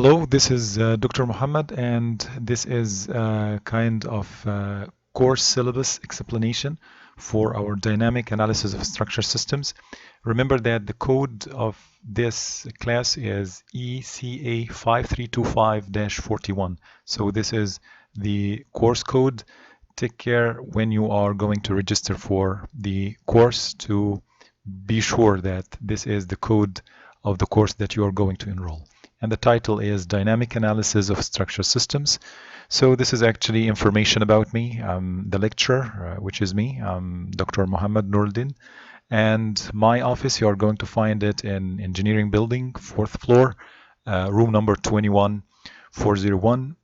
Hello, this is Dr. Muhammad, and this is kind of course syllabus explanation for our dynamic analysis of structure systems. Remember that the code of this class is ECA 5325-41. So this is the course code. Take care when you are going to register for the course to be sure that this is the code of the course that you are going to enroll. And the title is Dynamic Analysis of Structure Systems. So this is actually information about me. I'm the lecturer, which is me. I'm Dr. Muhammad Noureldin. And my office, you are going to find it in Engineering Building, 4th floor, room number 21401.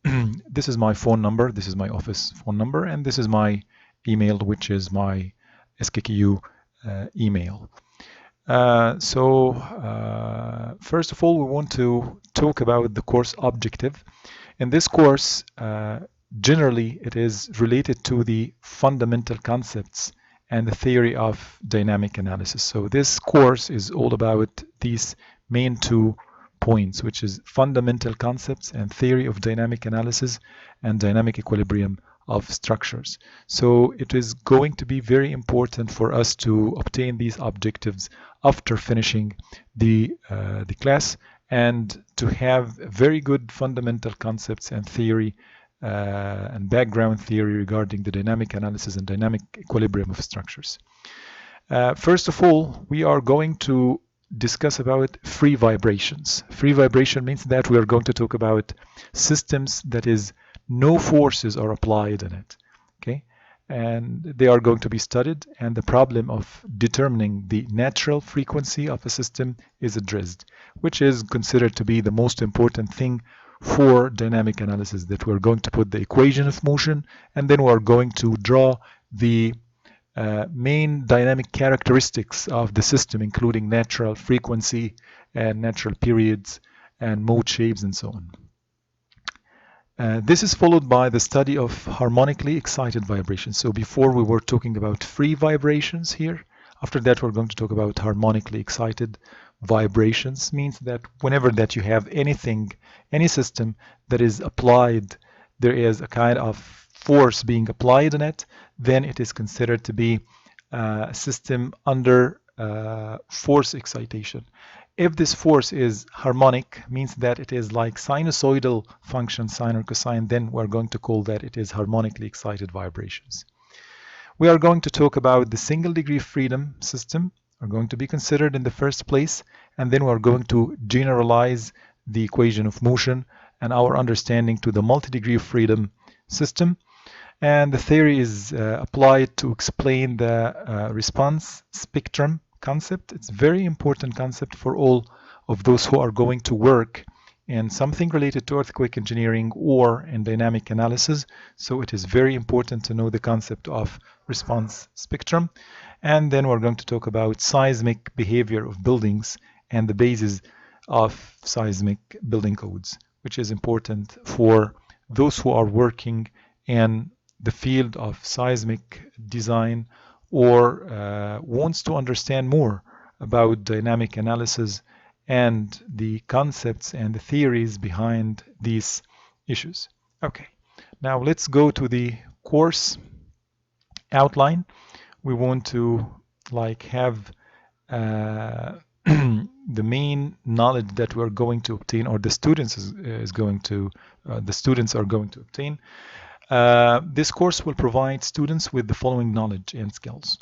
This is my phone number. This is my office phone number. And this is my email, which is my SKKU email. First of all, we want to talk about the course objective. In this course, generally, it is related to the fundamental concepts and the theory of dynamic analysis. So this course is all about these main 2 points, which is fundamental concepts and theory of dynamic analysis and dynamic equilibrium of structures. So it is going to be very important for us to obtain these objectives after finishing the class, and to have very good fundamental concepts and theory and background theory regarding the dynamic analysis and dynamic equilibrium of structures. First of all, we are going to discuss about free vibrations. Free vibration means that we are going to talk about systems that is no forces are applied in it, okay? And they are going to be studied, and the problem of determining the natural frequency of a system is addressed, which is considered to be the most important thing for dynamic analysis, that we're going to put the equation of motion, and then we're going to draw the main dynamic characteristics of the system, including natural frequency and natural periods and mode shapes and so on. This is followed by the study of harmonically excited vibrations. So before we were talking about free vibrations here. After that, we're going to talk about harmonically excited vibrations. Means that whenever that you have anything, any system that is applied, there is a kind of force being applied in it, then it is considered to be a system under force excitation. If this force is harmonic, means that it is like sinusoidal function, sine or cosine, then we're going to call that it is harmonically excited vibrations. We are going to talk about the single degree of freedom system, are going to be considered in the first place, and then we're going to generalize the equation of motion and our understanding to the multi-degree of freedom system. And the theory is applied to explain the response spectrum concept. It's a very important concept for all of those who are going to work in something related to earthquake engineering or in dynamic analysis. So it is very important to know the concept of response spectrum. And then we're going to talk about seismic behavior of buildings and the basis of seismic building codes, which is important for those who are working in the field of seismic design or wants to understand more about dynamic analysis and the concepts and the theories behind these issues. Okay, now let's go to the course outline. We want to have the main knowledge that we're going to obtain, or the students are going to obtain. This course will provide students with the following knowledge and skills.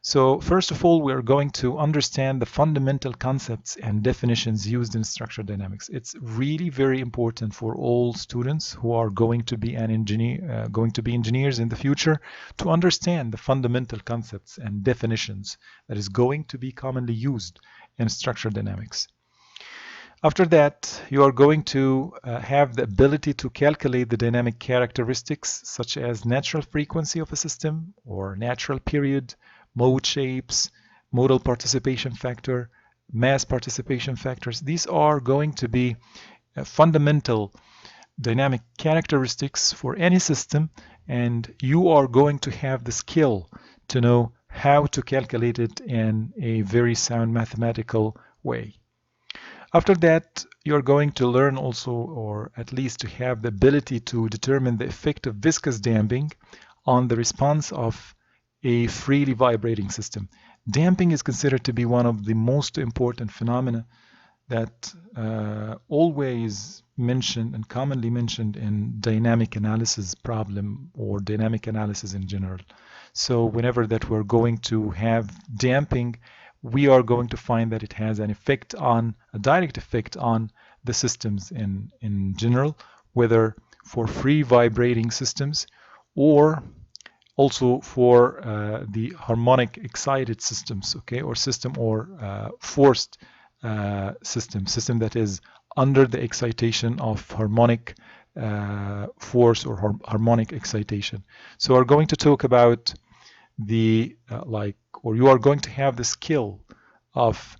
So first of all, we are going to understand the fundamental concepts and definitions used in structural dynamics. It's really very important for all students who are going to be engineers in the future to understand the fundamental concepts and definitions that is going to be commonly used in structural dynamics. After that, you are going to have the ability to calculate the dynamic characteristics such as natural frequency of a system or natural period, mode shapes, modal participation factor, mass participation factors. These are going to be fundamental dynamic characteristics for any system, and you are going to have the skill to know how to calculate it in a very sound mathematical way. After that, you're going to learn also, or at least to have the ability to determine the effect of viscous damping on the response of a freely vibrating system. Damping is considered to be one of the most important phenomena that always mentioned and commonly mentioned in dynamic analysis problem or dynamic analysis in general. So whenever that we're going to have damping, we are going to find that it has an effect on, a direct effect on the systems in general, whether for free vibrating systems or also for the harmonic excited systems, okay, or system or forced system that is under the excitation of harmonic force or harmonic excitation. So we're going to talk about the or you are going to have the skill of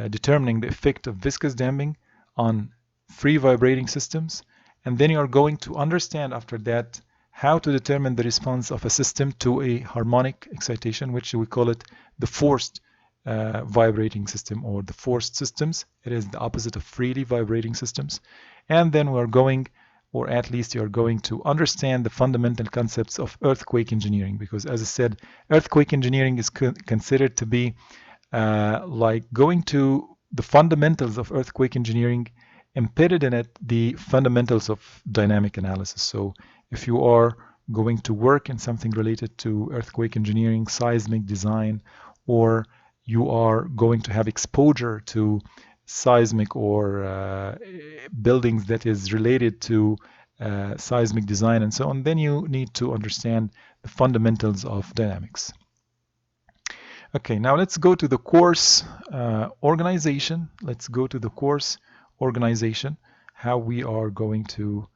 determining the effect of viscous damping on free vibrating systems, and then you are going to understand after that how to determine the response of a system to a harmonic excitation, which we call it the forced vibrating system or the forced systems. It is the opposite of freely vibrating systems. And then we're going, or at least you're going to understand the fundamental concepts of earthquake engineering, because as I said, earthquake engineering is considered to be like going to the fundamentals of earthquake engineering, embedded in it the fundamentals of dynamic analysis. So if you are going to work in something related to earthquake engineering, seismic design, or you are going to have exposure to seismic or buildings that is related to seismic design and so on, then you need to understand the fundamentals of dynamics. Okay, now let's go to the course organization. Let's go to the course organization, how we are going to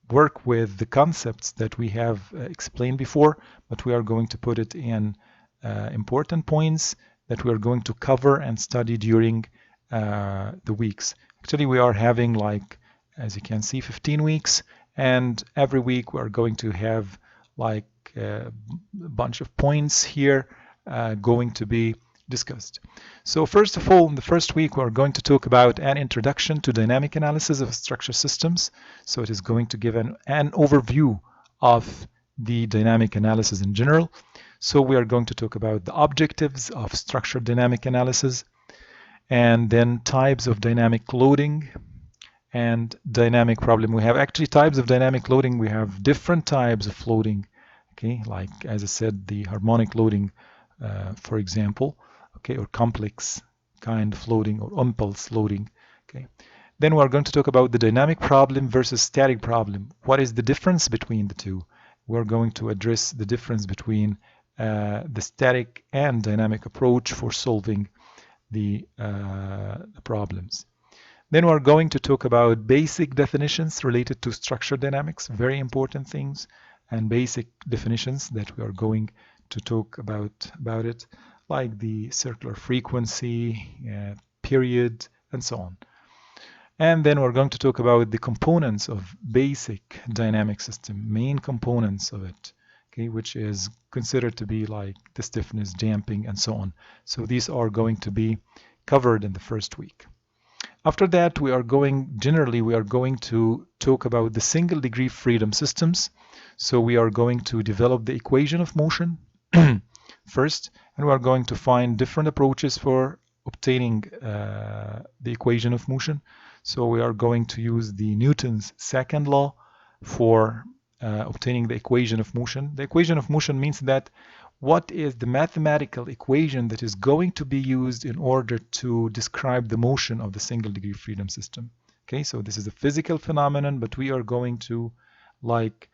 work with the concepts that we have explained before, but we are going to put it in important points that we are going to cover and study during the weeks. Actually, we are having, like, as you can see, 15 weeks, and every week we are going to have like a bunch of points here going to be discussed. So first of all, in the first week, we're going to talk about an introduction to dynamic analysis of structure systems. So it is going to give an overview of the dynamic analysis in general. So we are going to talk about the objectives of structural dynamic analysis, and then types of dynamic loading and dynamic problem. We have actually types of dynamic loading. We have different types of loading. Okay, like as I said, the harmonic loading, for example, okay, or complex kind of loading or impulse loading. Okay, then we are going to talk about the dynamic problem versus static problem. What is the difference between the two? We're going to address the difference between the static and dynamic approach for solving the problems. Then we're going to talk about basic definitions related to structural dynamics, very important things, and basic definitions that we are going to talk about it, like the circular frequency, period, and so on. And then we're going to talk about the components of basic dynamic system, main components of it, okay, which is considered to be like the stiffness, damping, and so on. So these are going to be covered in the first week. After that, we are going to talk about the single degree freedom systems. So we are going to develop the equation of motion first, and we are going to find different approaches for obtaining the equation of motion. So we are going to use the Newton's second law for obtaining the equation of motion. The equation of motion means that what is the mathematical equation that is going to be used in order to describe the motion of the single degree freedom system. Okay, so this is a physical phenomenon, but we are going to like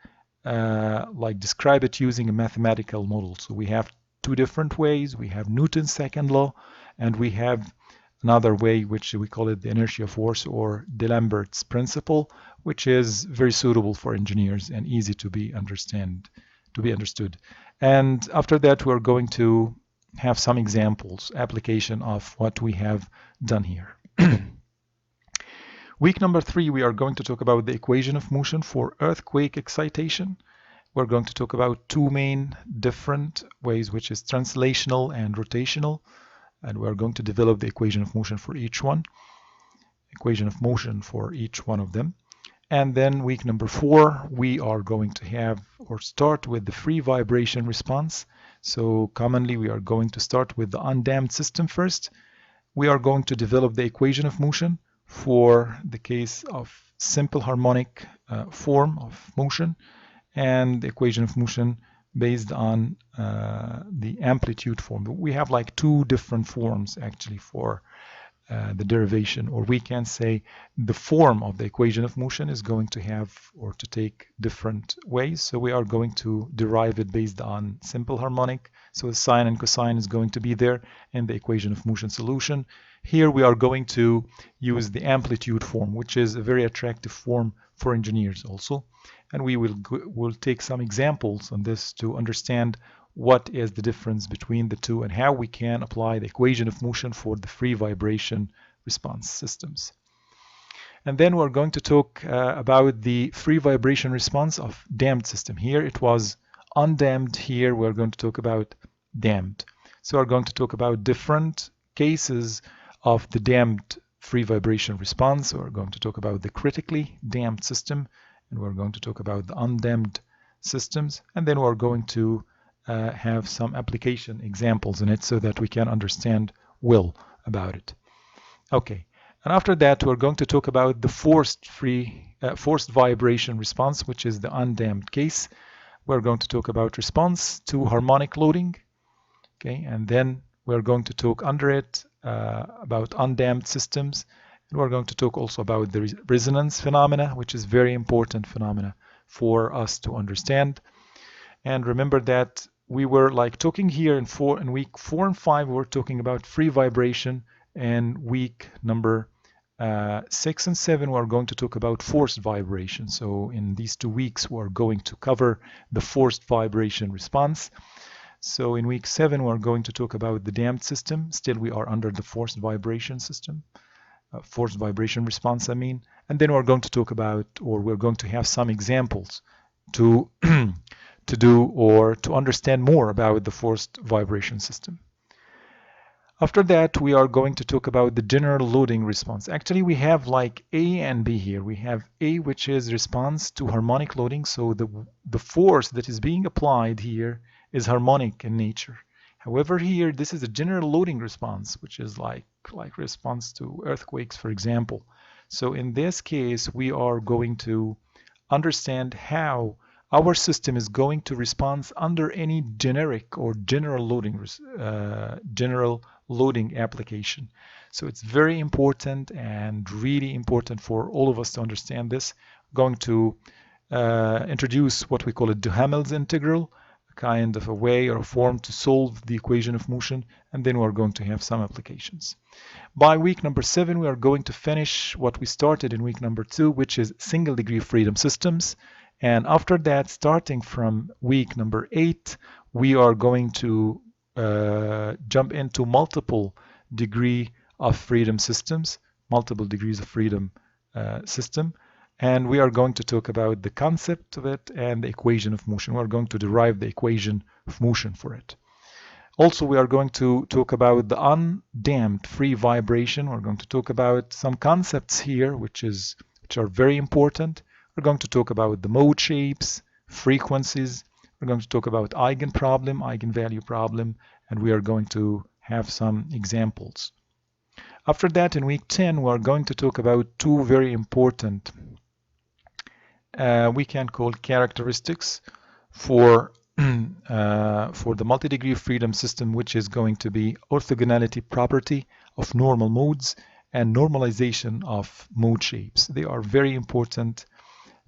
describe it using a mathematical model. So we have two different ways. We have Newton's second law, and we have another way, which we call it the inertia force or D'Alembert's principle, which is very suitable for engineers and easy to be understood. And after that, we're going to have some examples, application of what we have done here. Week number 3, we are going to talk about the equation of motion for earthquake excitation. We're going to talk about two main different ways, which is translational and rotational and we're going to develop the equation of motion for each one, of them. And then week number 4, we are going to have or start with the free vibration response. So commonly we are going to start with the undamped system first. We are going to develop the equation of motion for the case of simple harmonic form of motion, and the equation of motion based on the amplitude form. We have like 2 different forms actually for the derivation, or we can say the form of the equation of motion is going to have or to take different ways. So we are going to derive it based on simple harmonic. So the sine and cosine is going to be there in the equation of motion solution. Here we are going to use the amplitude form, which is a very attractive form for engineers also. And we will take some examples on this to understand what is the difference between the two and how we can apply the equation of motion for the free vibration response systems. And then we're going to talk about the free vibration response of damped system. Here it was undamped. Here we're going to talk about damped. So we're going to talk about different cases of the damped free vibration response. So we're going to talk about the critically damped system, and we're going to talk about the undamped systems, and then we're going to have some application examples in it so that we can understand well about it. Okay, and after that we're going to talk about the forced vibration response, which is the undamped case. We're going to talk about response to harmonic loading. Okay, and then we're going to talk under it about undamped systems, and we're going to talk also about the resonance phenomena, which is very important phenomena for us to understand. And remember that we were like talking here in week 4 and 5, we were talking about free vibration, and week number 6 and 7 we're going to talk about forced vibration. So in these 2 weeks we're going to cover the forced vibration response. So in week 7 we're going to talk about the damped system. Still we are under the forced vibration system, forced vibration response I mean. And then we're going to talk about, or we're going to have some examples to to do or to understand more about the forced vibration system. After that, we are going to talk about the general loading response. Actually, we have like A and B here. We have A, which is response to harmonic loading. So the force that is being applied here is harmonic in nature. However, here, this is a general loading response, which is like response to earthquakes, for example. So in this case, we are going to understand how our system is going to respond under any generic or general loading application. So it's very important and really important for all of us to understand this. I'm going to introduce what we call a Duhamel's integral, a kind of a way or a form to solve the equation of motion, and then we're going to have some applications. By week number 7, we are going to finish what we started in week number 2, which is single degree of freedom systems. And after that, starting from week number 8, we are going to jump into multiple degree of freedom systems, multiple degrees of freedom system. And we are going to talk about the concept of it and the equation of motion. We're going to derive the equation of motion for it. Also, we are going to talk about the undamped free vibration. We're going to talk about some concepts here, which are very important. We're going to talk about the mode shapes, frequencies. We're going to talk about eigenvalue problem, and we are going to have some examples. After that, in week 10, we are going to talk about 2 very important, we can call characteristics for the multi-degree freedom system, which is going to be orthogonality property of normal modes and normalization of mode shapes. They are very important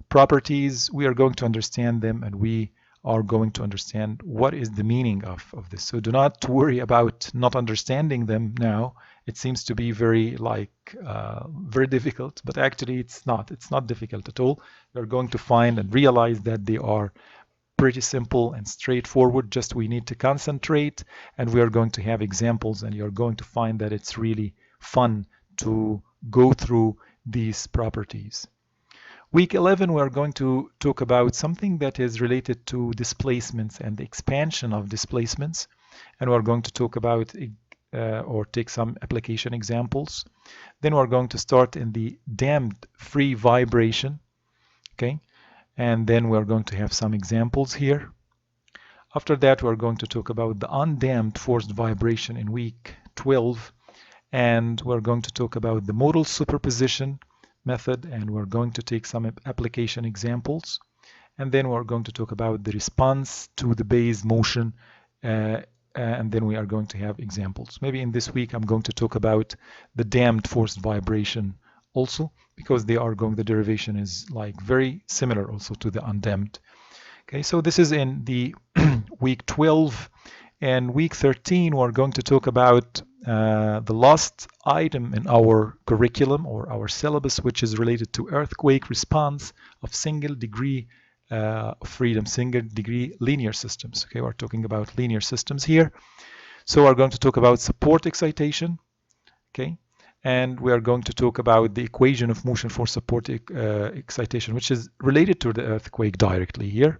properties. We are going to understand them, and we are going to understand what is the meaning of this. So do not worry about not understanding them now. It seems to be very very difficult, but actually it's not difficult at all. You're going to find and realize that they are pretty simple and straightforward. Just we need to concentrate, and we are going to have examples, and you're going to find that it's really fun to go through these properties. Week 11, we are going to talk about something that is related to displacements and the expansion of displacements. And we're going to talk about or take some application examples. Then we're going to start in the damped free vibration, okay? And then we're going to have some examples here. After that, we're going to talk about the undamped forced vibration in week 12, and we're going to talk about the modal superposition method, and we're going to take some application examples. And then we're going to talk about the response to the base motion, and then we are going to have examples. Maybe in this week I'm going to talk about the damped forced vibration also, because the derivation is like very similar also to the undamped. Okay, so this is in the week 12, and week 13 we're going to talk about the last item in our curriculum or our syllabus, which is related to earthquake response of single degree freedom, single degree linear systems. Okay, we're talking about linear systems here. So we're going to talk about support excitation, okay, and we are going to talk about the equation of motion for support excitation, which is related to the earthquake directly here.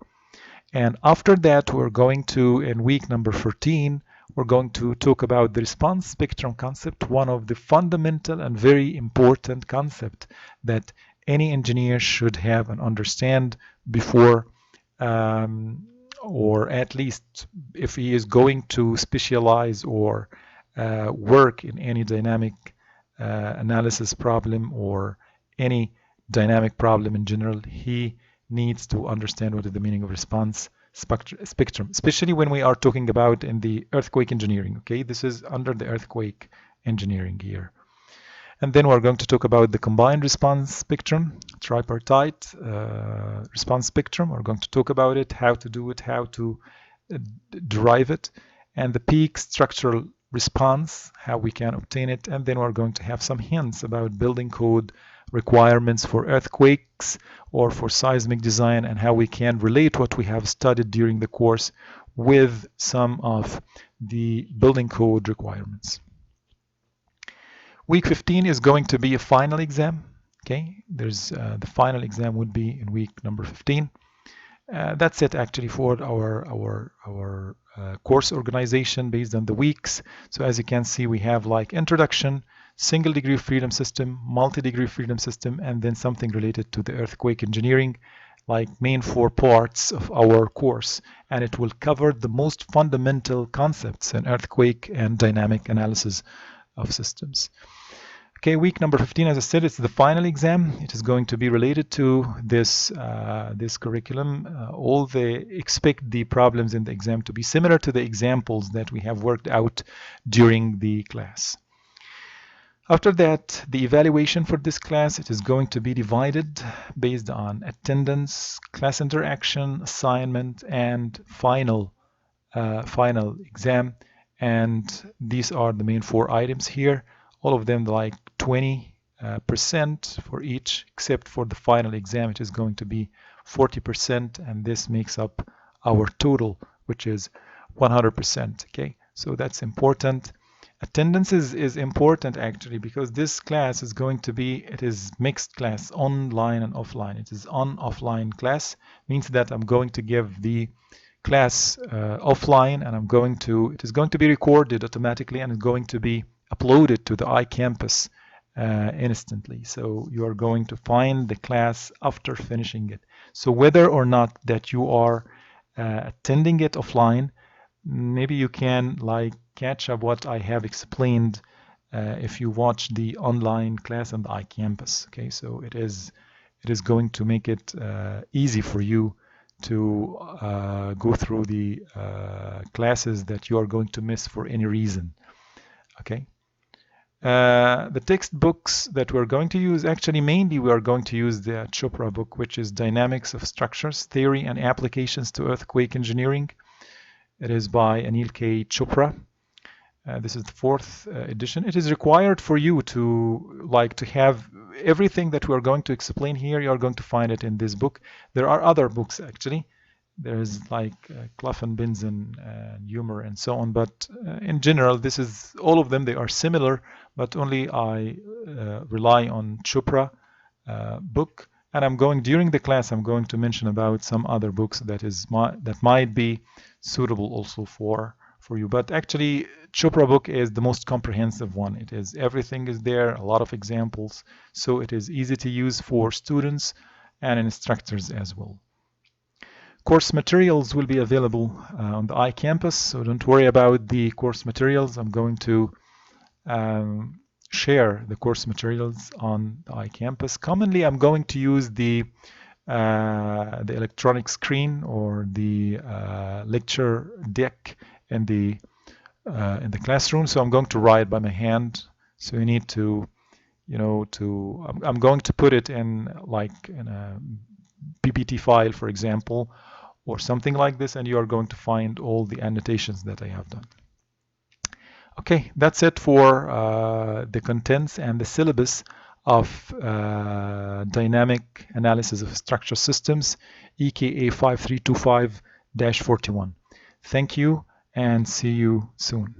And after that, we're going to, in week number 14, we're going to talk about the response spectrum concept, one of the fundamental and very important concept that any engineer should have and understand before, or at least if he is going to specialize or work in any dynamic analysis problem or any dynamic problem in general, he needs to understand what is the meaning of response spectrum, especially when we are talking about in the earthquake engineering. Okay, this is under the earthquake engineering here. And then we're going to talk about the combined response spectrum, tripartite response spectrum. We're going to talk about it, how to do it, how to derive it, and the peak structural response, how we can obtain it. And then we're going to have some hints about building code requirements for earthquakes or for seismic design, and how we can relate what we have studied during the course with some of the building code requirements. Week 15 is going to be a final exam. Okay, there's the final exam would be in week number 15. That's it actually for our course organization based on the weeks. So as you can see, we have like introduction, single degree freedom system, multi-degree freedom system, and then something related to the earthquake engineering, like main 4 parts of our course, and it will cover the most fundamental concepts in earthquake and dynamic analysis of systems. Okay, week number 15, as I said, it's the final exam. It is going to be related to this this curriculum. Expect the problems in the exam to be similar to the examples that we have worked out during the class. After that, the evaluation for this class, it is going to be divided based on attendance, class interaction, assignment, and final exam. And these are the main 4 items here. All of them like 20% for each, except for the final exam, it is going to be 40%, and this makes up our total, which is 100%. Okay, so that's important. Attendance is important actually, because this class is going to be, it is mixed class, online and offline. It is on-offline class, means that I'm going to give the class offline, and it is going to be recorded automatically, and it's going to be uploaded to the iCampus instantly. So you are going to find the class after finishing it. So whether or not that you are attending it offline, maybe you can like catch up what I have explained if you watch the online class on the iCampus. Okay, so it is going to make it easy for you to go through the classes that you are going to miss for any reason. Okay. The textbooks that we're going to use, actually mainly we are going to use the Chopra book, which is Dynamics of Structures, Theory and Applications to Earthquake Engineering. It is by Anil K. Chopra. This is the 4th edition. It is required for you to have everything that we're going to explain here. You are going to find it in this book. There are other books actually. There's like Clough and Binzen and Humer and so on, but in general, this is all of them. They are similar, but only I rely on Chopra book. And during the class, I'm going to mention about some other books that might be suitable also for for you. But actually, Chopra book is the most comprehensive one. It is everything is there, a lot of examples, so it is easy to use for students and instructors as well. Course materials will be available on the iCampus, so don't worry about the course materials. I'm going to share the course materials on the iCampus. Commonly, I'm going to use the electronic screen or the lecture deck in the classroom. So I'm going to write by my hand. So you need to, I'm going to put it in like in a PPT file, for example, or something like this, and you are going to find all the annotations that I have done. Okay, that's it for the contents and the syllabus of dynamic analysis of structure systems, EKA 5325-41. Thank you and see you soon.